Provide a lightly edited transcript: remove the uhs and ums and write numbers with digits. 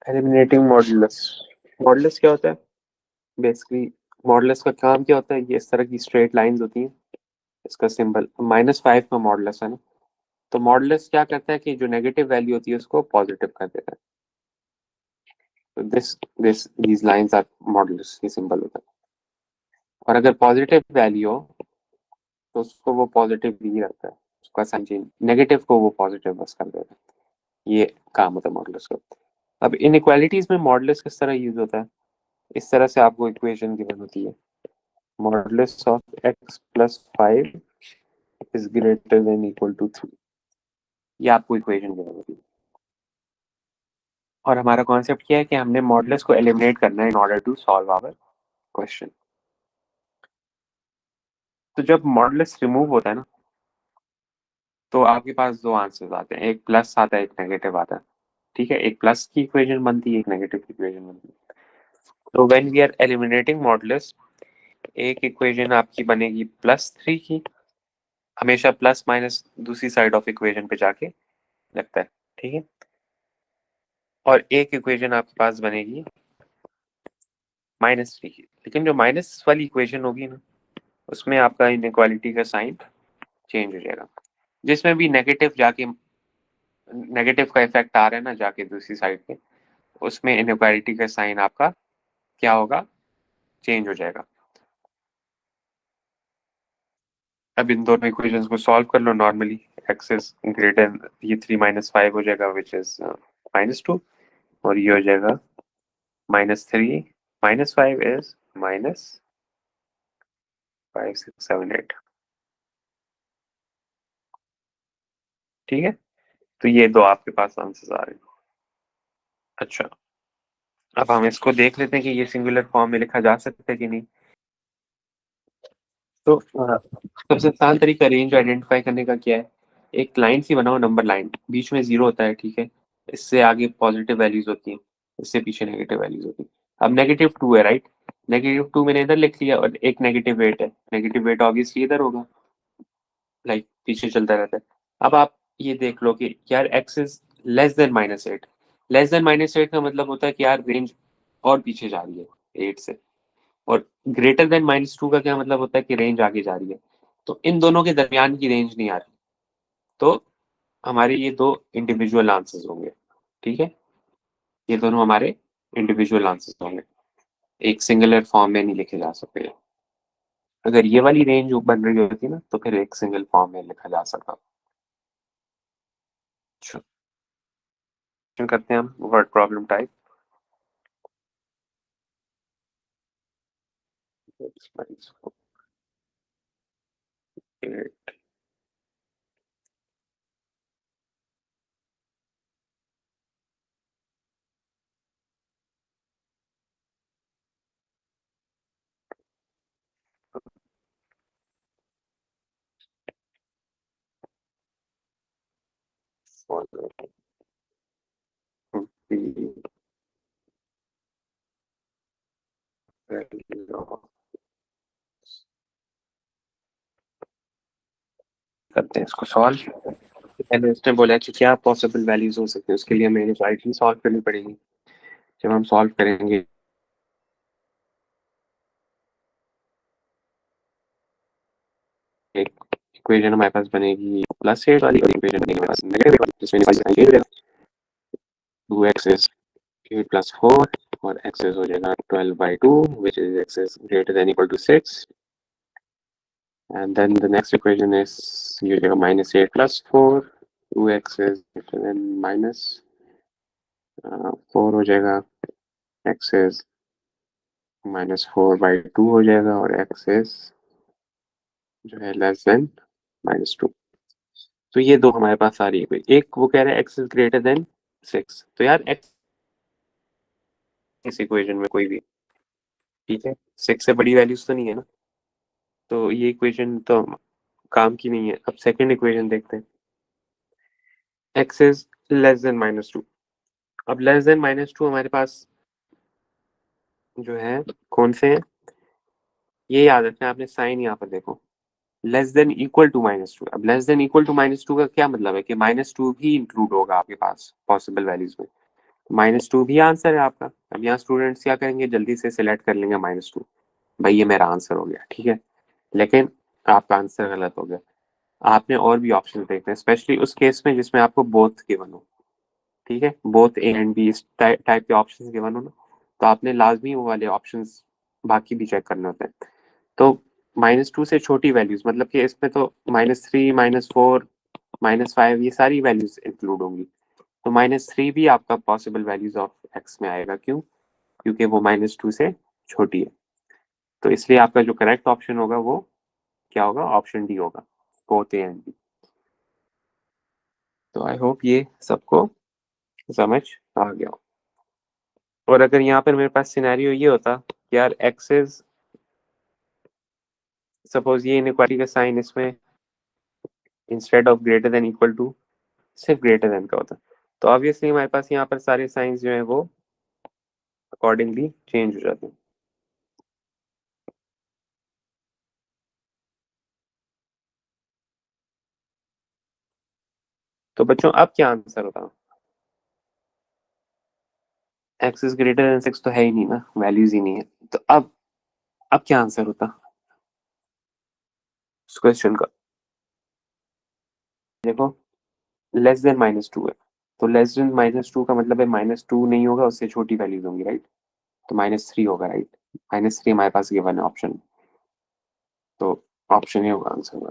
Eliminating modulus. Modulus क्या होता है बेसिकली? मॉडुलस का काम क्या होता है? ये इस तरह की स्ट्रेट लाइंस होती हैं, इसका सिंबल -5 का मॉडुलस है ना। तो मॉडुलस क्या करता है कि जो नेगेटिव वैल्यू होती है उसको पॉजिटिव कर देता है। तो this these lines are modulus, ये सिंबल होता है। और अगर पॉजिटिव वैल्यू हो तो उसको वो पॉजिटिव ही रखता है, उसका साइन चेंज, नेगेटिव को वो पॉजिटिव बस कर देता है। ये काम होता है मॉडुलस का। अब इनइक्वालिटीज में मॉडुलस किस तरह यूज होता है? इस तरह से आपको इक्वेशन गिवन होती है, modulus of x plus 5 is greater than equal to 3। ये आपको इक्वेशन गिवन होती है। और हमारा कॉन्सेप्ट क्या है कि हमने मॉडुलस को एलिमिनेट करना है in order to solve our question. तो जब मॉडुलस रिमूव होता है ना, तो आपके पास दो आंसर्स आते हैं, एक प्लस आता है एक नेगेटिव आता है। ठीक है, एक प्लस की इक्वेशन बनती है, एक नेगेटिव की इक्वेशन बनती है। तो when we are eliminating modulus, एक इक्वेशन आपकी बनेगी +3 की, हमेशा प्लस माइनस दूसरी साइड ऑफ इक्वेशन पे जाके लगता है। ठीक है, और एक इक्वेशन आपके पास बनेगी -3 की, लेकिन जो माइनस वाली इक्वेशन होगी ना, उसमें आपका इनइक्वालिटी का साइन चेंज हो जाएगा, जिसमें भी नेगेटिव जाके, नेगेटिव का इफेक्ट आ रहा है ना जाके दूसरी साइड पे, उसमें इनइक्वालिटी का साइन आपका क्या होगा, चेंज हो जाएगा। अब इन दोनों इक्वेशंस को सॉल्व कर लो नॉर्मली। एक्स इज ग्रेटर, ये 3 - 5 हो जाएगा विच इज -2, और ये हो जाएगा -3 -5 इज -5 6 7 8। ठीक है, तो ये दो आपके पास आंसर्स आ रहे हैं। अच्छा, अब हम इसको देख लेते हैं कि ये सिंगुलर फॉर्म में लिखा जा सकता है कि नहीं। तो सबसे आसान तरीका रेंज आइडेंटिफाई करने का क्या है? एक लाइन सी बनाओ, नंबर लाइन, बीच में जीरो होता है। ठीक है, इससे आगे पॉजिटिव वैल्यूज होती हैं, इससे पीछे नेगेटिव वैल्यूज होती हैं। अब -2 है, राइट? -2 मैंने इधर लिख लिया, और एक -8 है। -8 ऑब्वियसली इधर होगा, लाइक पीछे चलता रहता है। अब आप ये देख लो कि यार x is less than -8। Less than -8 का मतलब होता है कि यार रेंज और पीछे जा रही है 8 से। और ग्रेटर देन -2 का क्या मतलब होता है कि रेंज आगे जा रही है। तो इन दोनों के दरमियान की रेंज नहीं आ रही, तो हमारे ये दो इंडिविजुअल आंसर्स होंगे। ठीक है, ये दोनों हमारे इंडिविजुअल आंसर्स होंगे, एक सिंगुलर फॉर्म में नहीं लिखे जा सकते। अगर ये वाली रेंज बन रही होती ना, तो फिर एक सिंगल फॉर्म में लिखा जा सकता। करते हैं हम वर्ड प्रॉब्लम टाइप। करते हैं इसको सॉल्व। पहले इसने बोला कि क्या पॉसिबल वैल्यूज हो सकते हैं, उसके लिए हमें इनइक्वालिटी सॉल्व करनी पड़ेगी। जब हम सॉल्व करेंगे, एक इक्वेशन हमारे पास बनेगी +8 वाली, और इक्वेशन बनेगी हमारे पास नेगेटिव वाली, जिसमें इनइक्वालिटी 2x is 8 plus 4, और x is हो जाएगा 12/2, which is x is greater than equal to 6. And then the next equation is ये हो जाएगा -8 plus 4, 2x is greater than -4 हो जाएगा, x is -4/2 हो जाएगा, और x is जो है लेस देन -2। तो ये दो हमारे पास आ रही है। एक वो कह रहा है x is greater than 6, तो यार x इस इक्वेशन में कोई भी, ठीक है, 6 से बड़ी वैल्यूज तो नहीं है ना, तो ये इक्वेशन तो काम की नहीं है। अब सेकंड इक्वेशन देखते हैं, x इज लेस देन -2। अब लेस देन -2 हमारे पास जो है कौन से हैं, ये याद रखना, आपने साइन यहाँ पर देखो, लेस देन इक्वल टू -2। अब लेस देन इक्वल टू -2 का क्या मतलब है कि -2 भी इंक्लूड होगा आपके पास पॉसिबल वैल्यूज में। -2 भी आंसर है आपका। अब यहाँ स्टूडेंट्स क्या करेंगे, जल्दी से सिलेक्ट कर लेंगे -2, भाई ये मेरा आंसर हो गया, ठीक है। लेकिन आपका आंसर गलत हो गया। आपने और भी ऑप्शन देखने हैं, स्पेशली उस केस में जिसमें आपको बोथ गिवन हो, ठीक है, बोथ ए एंड बी इस टाइप के ऑप्शन गिवन हो ना, तो आपने लाजमी वो वाले ऑप्शंस बाकी भी चेक करने होते हैं। तो -2 से छोटी वैल्यूज, मतलब कि इसमें तो -3, -4, -5 ये सारी वैल्यूज इंक्लूड होंगी। तो -3 भी आपका पॉसिबल वैल्यूज ऑफ एक्स में आएगा। क्यों? क्योंकि वो -2 से छोटी है। तो इसलिए आपका जो करेक्ट ऑप्शन होगा वो क्या होगा, ऑप्शन डी होगा, बोथ ए एंड बी। तो आई होप ये सबको समझ आ गया हो। और अगर यहाँ पर मेरे पास सिनेरियो ये होता कि यार एक्स इज, सपोज ये इनइक्वालिटी का साइन इसमें instead of greater than equal to सिर्फ ग्रेटर देन का होता, तो ऑब्वियसली हमारे पास यहाँ पर सारे साइंस जो है वो अकॉर्डिंगली चेंज हो जाते हैं। तो बच्चों अब क्या आंसर होता, एक्स इज ग्रेटर देन 6 तो है ही नहीं ना, वैल्यूज ही नहीं है। तो अब क्या आंसर होता उस क्वेश्चन का? देखो, लेस देन -2 है, तो लेस देन -2 का मतलब है -2 नहीं होगा, उससे छोटी वैल्यूज होंगी, राइट। तो -3 होगा, राइट। -3 हमारे पास गिवन है ऑप्शन, तो ऑप्शन ही होगा आंसर।